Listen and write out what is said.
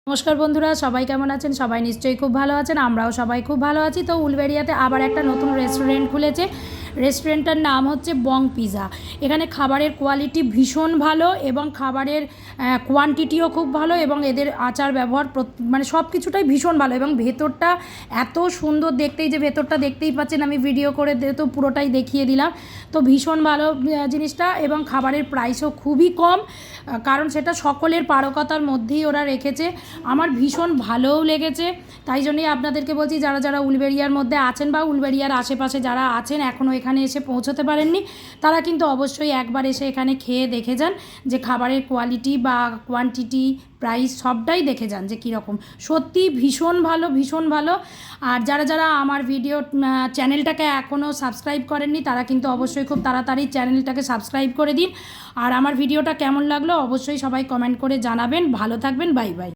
নমস্কার বন্ধুরা, সবাই কেমন আছেন? সবাই নিশ্চয়ই খুব ভালো আছেন। আমরাও সবাই খুব ভালো আছি। তো উলবেড়িয়াতে আবার একটা নতুন রেস্টুরেন্ট খুলেছে। রেস্টুরেন্টটার নাম হচ্ছে বং পিজা। এখানে খাবারের কোয়ালিটি ভীষণ ভালো এবং খাবারের কোয়ান্টিটিও খুব ভালো এবং এদের আচার ব্যবহার মানে সব কিছুটাই ভীষণ ভালো এবং ভেতরটা এত সুন্দর দেখতেই, যে ভেতরটা দেখতেই পাচ্ছেন, আমি ভিডিও করে তো পুরোটাই দেখিয়ে দিলাম। তো ভীষণ ভালো জিনিসটা, এবং খাবারের প্রাইসও খুবই কম, কারণ সেটা সকলের পারকতার মধ্যেই ওরা রেখেছে। আমার ভীষণ ভালোও লেগেছে। তাই জন্যই আপনাদেরকে বলছি, যারা যারা উলবেড়িয়ার মধ্যে আছেন বা উলবেড়িয়ার আশেপাশে যারা আছেন এখনও এখানে এসে পৌঁছতে পারেননি, তারা কিন্তু অবশ্যই একবার এসে এখানে খেয়ে দেখে যান যে খাবারের কোয়ালিটি বা কোয়ান্টিটি, প্রাইস সবটাই দেখে যান যে কীরকম। সত্যি ভীষণ ভালো, ভীষণ ভালো। আর যারা যারা আমার ভিডিও চ্যানেলটাকে এখনও সাবস্ক্রাইব করেননি, তারা কিন্তু অবশ্যই খুব তাড়াতাড়ি চ্যানেলটাকে সাবস্ক্রাইব করে দিন। আর আমার ভিডিওটা কেমন লাগলো অবশ্যই সবাই কমেন্ট করে জানাবেন। ভালো থাকবেন, বাই বাই।